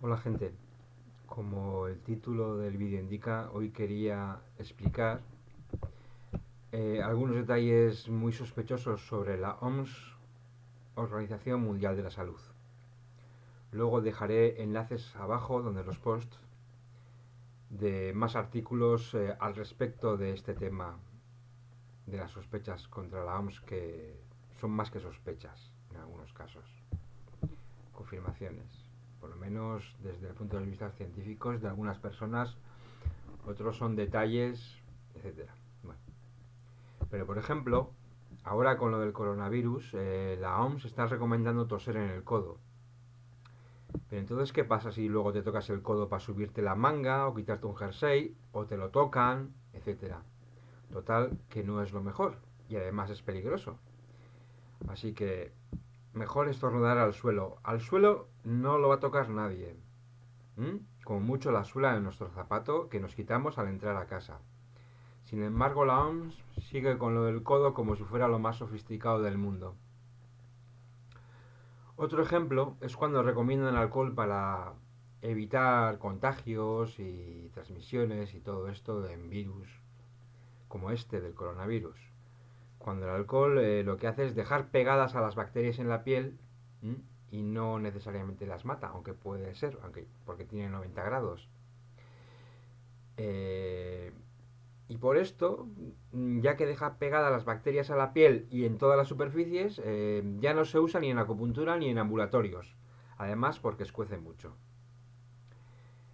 Hola gente, como el título del vídeo indica, hoy quería explicar algunos detalles muy sospechosos sobre la OMS, Organización Mundial de la Salud. Luego dejaré enlaces abajo donde los posts de más artículos al respecto de este tema de las sospechas contra la OMS, que son más que sospechas en algunos casos, confirmaciones, por lo menos desde el punto de vista científico de algunas personas. Otros son detalles, etcétera. Bueno, pero por ejemplo, ahora con lo del coronavirus, la OMS está recomendando toser en el codo. Pero entonces, ¿qué pasa si luego te tocas el codo para subirte la manga o quitarte un jersey o te lo tocan, etcétera? Total, que no es lo mejor y además es peligroso. Así que mejor estornudar al suelo. Al suelo no lo va a tocar nadie. ¿Mm? Como mucho la suela de nuestro zapato que nos quitamos al entrar a casa. Sin embargo, la OMS sigue con lo del codo como si fuera lo más sofisticado del mundo. Otro ejemplo es cuando recomiendan alcohol para evitar contagios y transmisiones y todo esto en virus como este del coronavirus. Cuando el alcohol lo que hace es dejar pegadas a las bacterias en la piel, ¿m? Y no necesariamente las mata, aunque puede ser, aunque porque tiene 90 grados. Eh, Y por esto, ya que deja pegadas las bacterias a la piel y en todas las superficies, ya no se usa ni en acupuntura ni en ambulatorios. Además, porque escuece mucho.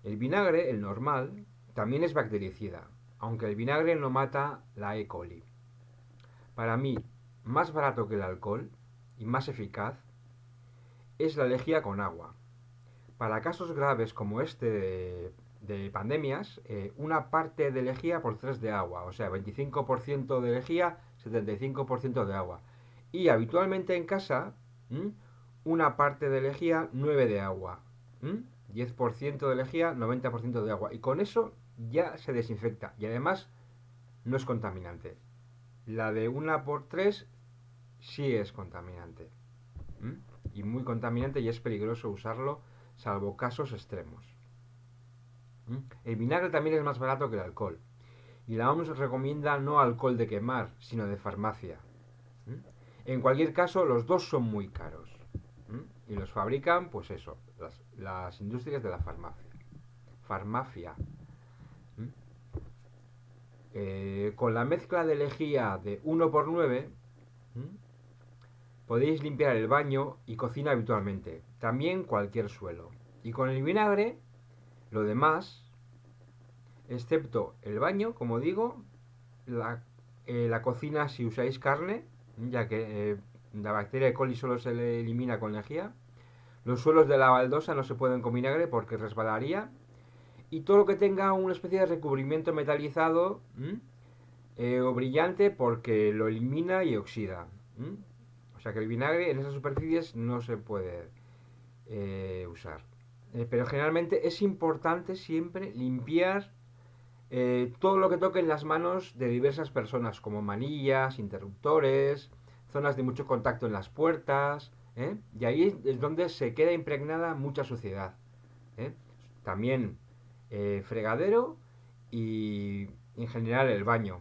El vinagre, el normal, también es bactericida, aunque el vinagre no mata la E. coli. Para mí, más barato que el alcohol y más eficaz es la lejía con agua. Para casos graves como este de pandemias, una parte de lejía por 3 de agua, o sea, 25% de lejía, 75% de agua. Y habitualmente en casa, ¿m? Una parte de lejía, 9 de agua. ¿M? 10% de lejía, 90% de agua. Y con eso ya se desinfecta. Y además no es contaminante. La de una por 3 sí es contaminante. ¿M? Y muy contaminante y es peligroso usarlo salvo casos extremos. El vinagre también es más barato que el alcohol. Y la OMS recomienda no alcohol de quemar, sino de farmacia. En cualquier caso, los dos son muy caros. Y los fabrican, pues eso, las industrias de la farmacia. Farmacia. Con la mezcla de lejía de 1 por 9, podéis limpiar el baño y cocina habitualmente. También cualquier suelo. Y con el vinagre, lo demás, excepto el baño, como digo, la cocina si usáis carne, ya que la bacteria E. coli solo se le elimina con lejía. Los suelos de la baldosa no se pueden con vinagre porque resbalaría. Y todo lo que tenga una especie de recubrimiento metalizado o brillante porque lo elimina y oxida. O sea que el vinagre en esas superficies no se puede usar. Pero generalmente es importante siempre limpiar todo lo que toquen las manos de diversas personas, como manillas, interruptores, zonas de mucho contacto en las puertas, ¿eh? Y ahí es donde se queda impregnada mucha suciedad. ¿Eh? También fregadero y en general el baño.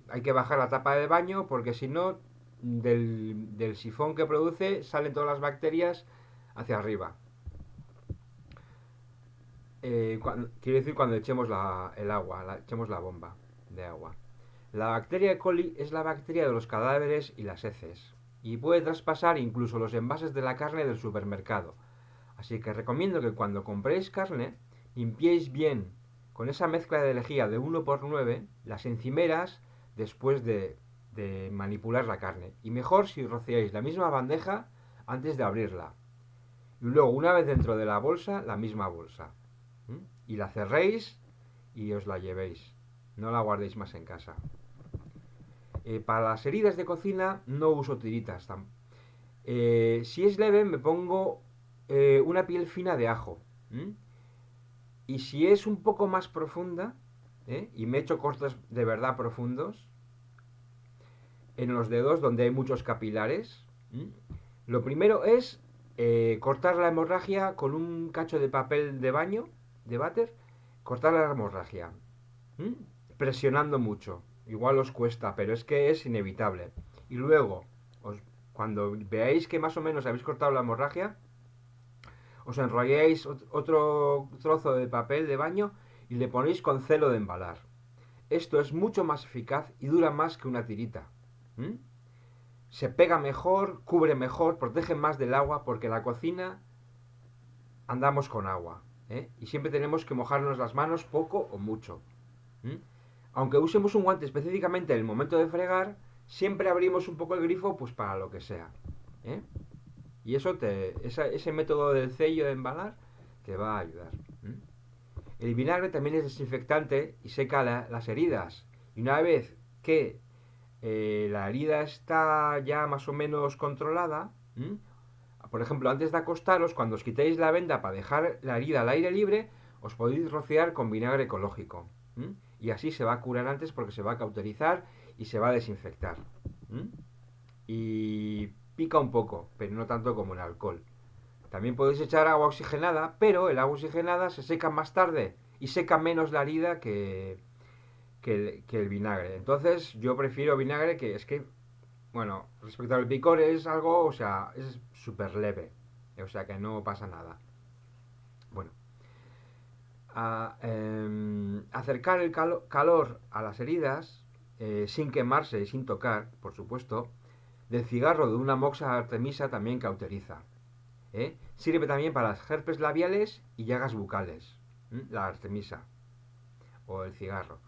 Hay que bajar la tapa del baño porque si no, del sifón que produce salen todas las bacterias hacia arriba. Quiero decir cuando echemos el agua, echemos la bomba de agua. La bacteria E. coli es la bacteria de los cadáveres y las heces, y puede traspasar incluso los envases de la carne del supermercado. Así que recomiendo que cuando compréis carne, limpiéis bien con esa mezcla de lejía de 1 por 9 las encimeras después de manipular la carne. Y mejor si rociáis la misma bandeja antes de abrirla. Y luego, una vez dentro de la bolsa, la misma bolsa. Y la cerréis y os la llevéis. No la guardéis más en casa. Para las heridas de cocina no uso tiritas. Si es leve me pongo una piel fina de ajo. Y si es un poco más profunda, y me echo cortes de verdad profundos, en los dedos donde hay muchos capilares, lo primero es cortar la hemorragia con un cacho de papel de baño, de váter, cortar la hemorragia. ¿Mm? Presionando mucho. Igual os cuesta, pero es que es inevitable. Y luego, os, cuando veáis que más o menos habéis cortado la hemorragia, os enrolláis otro trozo de papel de baño y le ponéis con celo de embalar. Esto es mucho más eficaz y dura más que una tirita. ¿Mm? Se pega mejor, cubre mejor, protege más del agua porque la cocina andamos con agua. ¿Eh? Y siempre tenemos que mojarnos las manos poco o mucho. ¿Mm? Aunque usemos un guante específicamente en el momento de fregar, siempre abrimos un poco el grifo pues para lo que sea. ¿Eh? Y ese método del sello de embalar te va a ayudar. ¿Mm? El vinagre también es desinfectante y seca las heridas. Y una vez que la herida está ya más o menos controlada, ¿m? Por ejemplo, antes de acostaros, cuando os quitéis la venda para dejar la herida al aire libre, os podéis rociar con vinagre ecológico. ¿M? Y así se va a curar antes porque se va a cauterizar y se va a desinfectar. ¿M? Y pica un poco, pero no tanto como el alcohol. También podéis echar agua oxigenada, pero el agua oxigenada se seca más tarde y seca menos la herida que el vinagre. Entonces yo prefiero vinagre que es que, bueno, respecto al picor es algo, o sea, es súper leve. O sea que no pasa nada. Bueno, acercar el calor a las heridas, sin quemarse y sin tocar, por supuesto, del cigarro de una moxa artemisa también cauteriza. Sirve también para las herpes labiales y llagas bucales, la artemisa o el cigarro.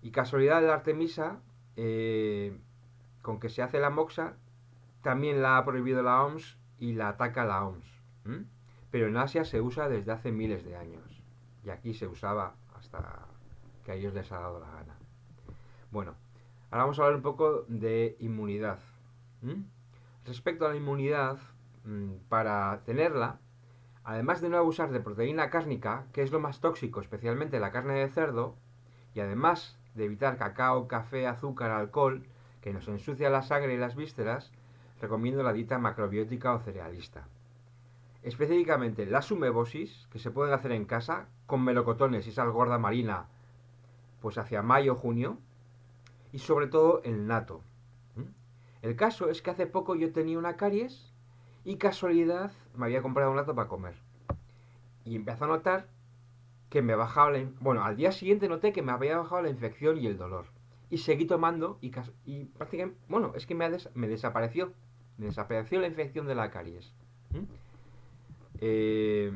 Y casualidad de la artemisa, con que se hace la moxa, también la ha prohibido la OMS y la ataca la OMS. ¿M? Pero en Asia se usa desde hace miles de años. Y aquí se usaba hasta que a ellos les ha dado la gana. Bueno, ahora vamos a hablar un poco de inmunidad. ¿M? Respecto a la inmunidad, para tenerla, además de no abusar de proteína cárnica, que es lo más tóxico, especialmente la carne de cerdo, y además de evitar cacao, café, azúcar, alcohol, que nos ensucia la sangre y las vísceras, recomiendo la dieta macrobiótica o cerealista. Específicamente la sumebosis, que se pueden hacer en casa, con melocotones y sal gorda marina, pues hacia mayo o junio, y sobre todo el nato. El caso es que hace poco yo tenía una caries y casualidad me había comprado un nato para comer. Y empecé a notar que me bajaba bueno, al día siguiente noté que me había bajado la infección y el dolor. Y seguí tomando y prácticamente, bueno, es que me desapareció. Me desapareció la infección de la caries. ¿Mm? Eh,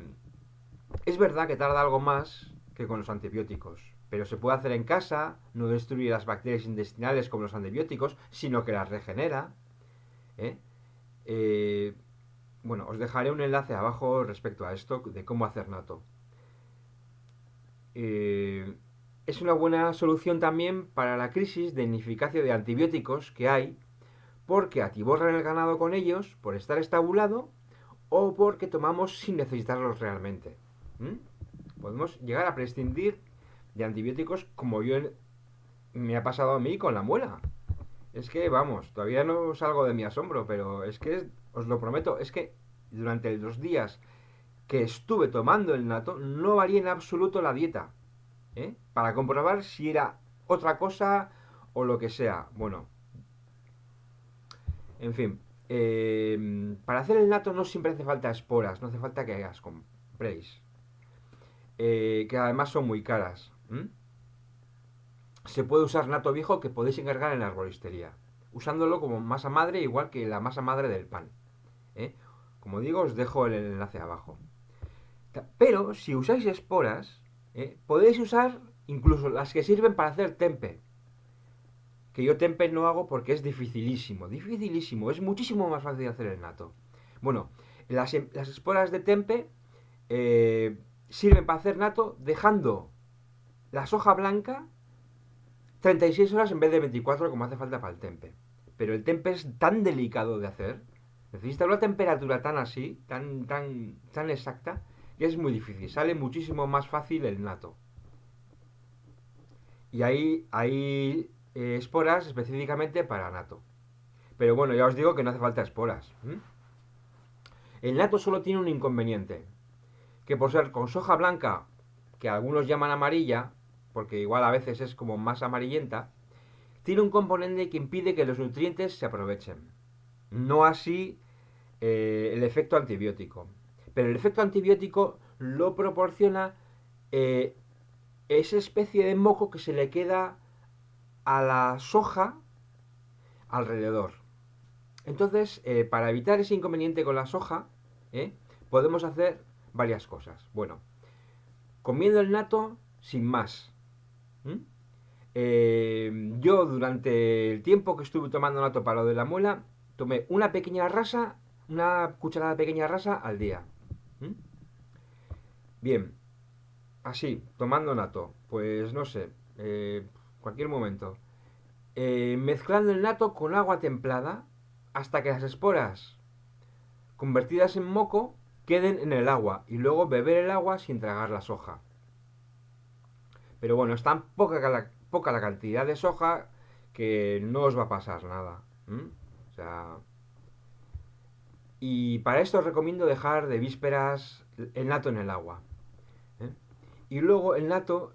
es verdad que tarda algo más que con los antibióticos, pero se puede hacer en casa, no destruye las bacterias intestinales como los antibióticos, sino que las regenera. ¿eh? Eh, bueno, os dejaré un enlace abajo respecto a esto de cómo hacer nato. Es una buena solución también para la crisis de ineficacia de antibióticos que hay porque atiborran el ganado con ellos por estar estabulado o porque tomamos sin necesitarlos realmente. Podemos llegar a prescindir de antibióticos como me ha pasado a mí con la muela. Es que, vamos, todavía no salgo de mi asombro, pero es que, os lo prometo, es que durante los días que estuve tomando el nato no varié en absoluto la dieta. Para comprobar si era otra cosa o lo que sea. Bueno, en fin. Para hacer el nato no siempre hace falta esporas, no hace falta que las compréis. Que además son muy caras. Se puede usar nato viejo que podéis encargar en la arboristería, usándolo como masa madre igual que la masa madre del pan. ¿eh? Como digo, os dejo el enlace abajo. Pero si usáis esporas, podéis usar incluso las que sirven para hacer tempe. Que yo tempe no hago porque es dificilísimo, dificilísimo, es muchísimo más fácil hacer el nato. Bueno, las esporas de tempe sirven para hacer nato dejando la soja blanca 36 horas en vez de 24 como hace falta para el tempe. Pero el tempe es tan delicado de hacer, necesita una temperatura tan así, tan exacta, que es muy difícil. Sale muchísimo más fácil el nato. Y hay esporas específicamente para nato. Pero bueno, ya os digo que no hace falta esporas. El nato solo tiene un inconveniente, que por ser con soja blanca, que algunos llaman amarilla, porque igual a veces es como más amarillenta, tiene un componente que impide que los nutrientes se aprovechen. No así el efecto antibiótico. Pero el efecto antibiótico lo proporciona eh, esa especie de moco que se le queda a la soja alrededor. Entonces, para evitar ese inconveniente con la soja, ¿eh? Podemos hacer varias cosas. Bueno, comiendo el nato sin más. ¿Mm? Yo durante el tiempo que estuve tomando nato para lo de la muela, tomé una cucharada pequeña rasa al día. ¿Mm? Bien, así, tomando nato, pues no sé, cualquier momento. Mezclando el nato con agua templada hasta que las esporas convertidas en moco queden en el agua y luego beber el agua sin tragar la soja. Pero bueno, es tan poca la cantidad de soja que no os va a pasar nada. ¿M? O sea, y para esto os recomiendo dejar de vísperas el nato en el agua. ¿Eh? Y luego el nato,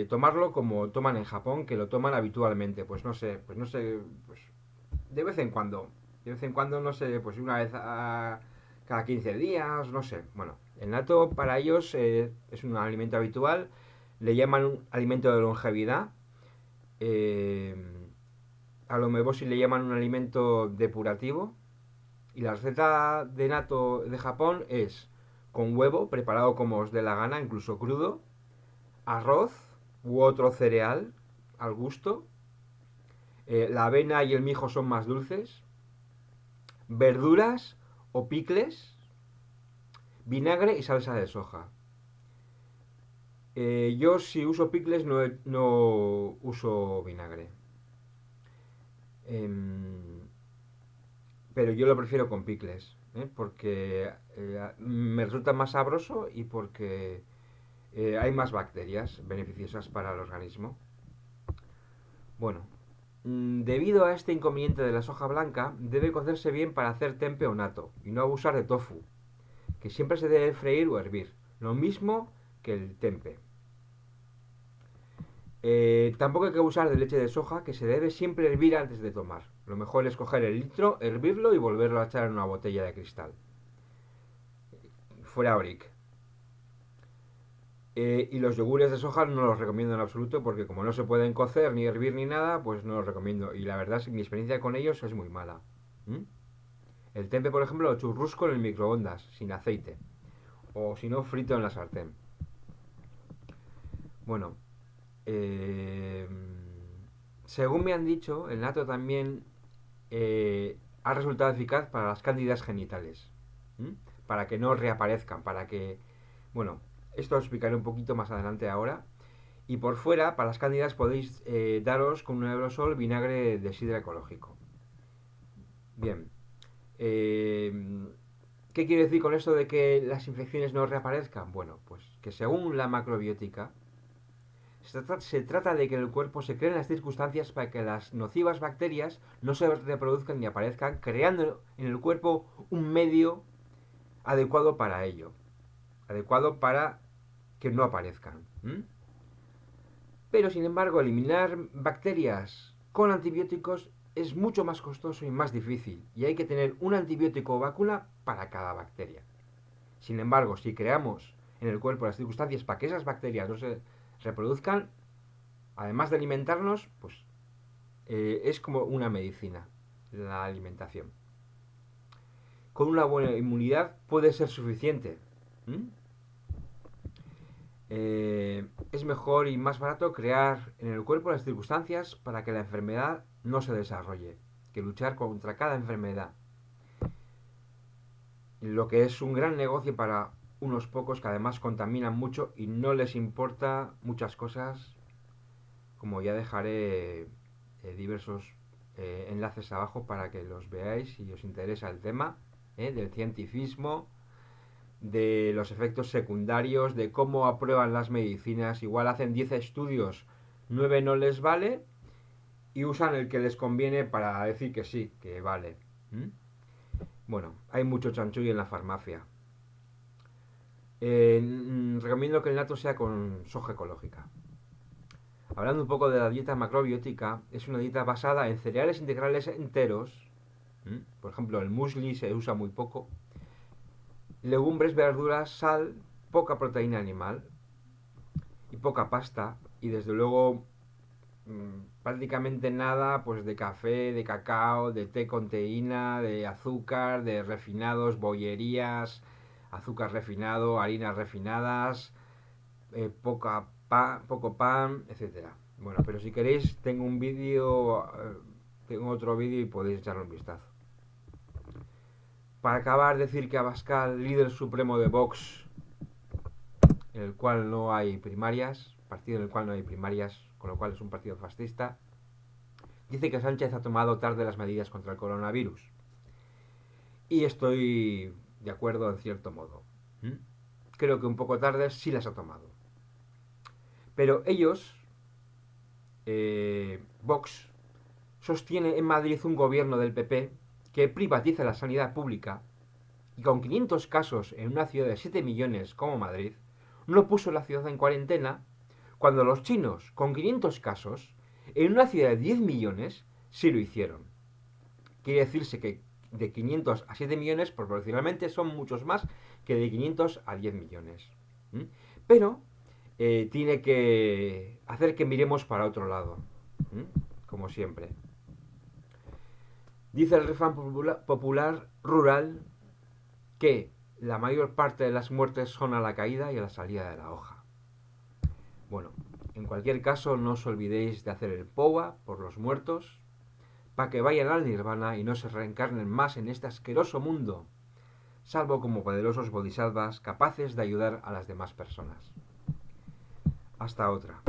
tomarlo como toman en Japón, que lo toman habitualmente. Pues no sé, pues de vez en cuando. De vez en cuando, no sé, pues una vez cada 15 días, no sé. Bueno, el nato para ellos es un alimento habitual. Le llaman un alimento de longevidad. Eh, a lo mejor si le llaman un alimento depurativo. Y la receta de nato de Japón es con huevo, preparado como os dé la gana, incluso crudo, arroz u otro cereal al gusto. La avena y el mijo son más dulces. Verduras o picles, vinagre y salsa de soja. Yo si uso picles no uso vinagre. Em, pero yo lo prefiero con picles, porque me resulta más sabroso y porque hay más bacterias beneficiosas para el organismo. Bueno, debido a este inconveniente de la soja blanca, debe cocerse bien para hacer tempe o nato y no abusar de tofu, que siempre se debe freír o hervir, lo mismo que el tempe. Tampoco hay que abusar de leche de soja, que se debe siempre hervir antes de tomar. Lo mejor es coger el litro, hervirlo y volverlo a echar en una botella de cristal. Fuera Oric. Y los yogures de soja no los recomiendo en absoluto porque como no se pueden cocer ni hervir ni nada, pues no los recomiendo. Y la verdad es que mi experiencia con ellos es muy mala. ¿Mm? El tempe, por ejemplo, lo churrusco en el microondas, sin aceite. O si no, frito en la sartén. Bueno, eh, según me han dicho, el nato también ha resultado eficaz para las cándidas genitales. ¿Mm? Para que no reaparezcan, para que... Bueno, esto os explicaré un poquito más adelante ahora. Y por fuera, para las cándidas podéis daros con un aerosol vinagre de sidra ecológico. Bien. Eh, ¿Qué quiere decir con esto de que las infecciones no reaparezcan? Bueno, pues que según la macrobiótica, se trata de que en el cuerpo se creen las circunstancias para que las nocivas bacterias no se reproduzcan ni aparezcan, creando en el cuerpo un medio adecuado para ello, adecuado para que no aparezcan. ¿Mm? Pero sin embargo, eliminar bacterias con antibióticos es mucho más costoso y más difícil, y hay que tener un antibiótico o vacuna para cada bacteria. Sin embargo, si creamos en el cuerpo las circunstancias para que esas bacterias no se reproduzcan, además de alimentarnos, pues es como una medicina, la alimentación. Con una buena inmunidad puede ser suficiente. ¿Mm? Es mejor y más barato crear en el cuerpo las circunstancias para que la enfermedad no se desarrolle, que luchar contra cada enfermedad. Lo que es un gran negocio para unos pocos que además contaminan mucho y no les importa muchas cosas, como ya dejaré diversos enlaces abajo para que los veáis si os interesa el tema del cientificismo, de los efectos secundarios, de cómo aprueban las medicinas. Igual hacen 10 estudios, 9 no les vale y usan el que les conviene para decir que sí, que vale. ¿Mm? Bueno, hay mucho chanchullo en la farmacia. Recomiendo que el nato sea con soja ecológica. Hablando un poco de la dieta macrobiótica, es una dieta basada en cereales integrales enteros. Por ejemplo, el muesli se usa muy poco. Legumbres, verduras, sal, poca proteína animal y poca pasta. Y desde luego prácticamente nada pues de café, de cacao, de té con teína, de azúcar, de refinados, bollerías, azúcar refinado, harinas refinadas, poco pan, etcétera. Bueno, pero si queréis tengo un vídeo, tengo otro vídeo y podéis echarle un vistazo. Para acabar, decir que Abascal, líder supremo de Vox, en el cual no hay primarias, partido en el cual no hay primarias, con lo cual es un partido fascista, dice que Sánchez ha tomado tarde las medidas contra el coronavirus. Y estoy de acuerdo en cierto modo. Creo que un poco tarde sí las ha tomado. Pero ellos, Vox, sostiene en Madrid un gobierno del PP que privatiza la sanidad pública y con 500 casos en una ciudad de 7 millones como Madrid, no puso la ciudad en cuarentena cuando los chinos, con 500 casos, en una ciudad de 10 millones, sí lo hicieron. Quiere decirse que de 500 a 7 millones, proporcionalmente, son muchos más que de 500 a 10 millones. Pero tiene que hacer que miremos para otro lado, como siempre. Dice el refrán popular rural que la mayor parte de las muertes son a la caída y a la salida de la hoja. Bueno, en cualquier caso, no os olvidéis de hacer el POA por los muertos, para que vayan al nirvana y no se reencarnen más en este asqueroso mundo, salvo como poderosos bodhisattvas capaces de ayudar a las demás personas. Hasta otra.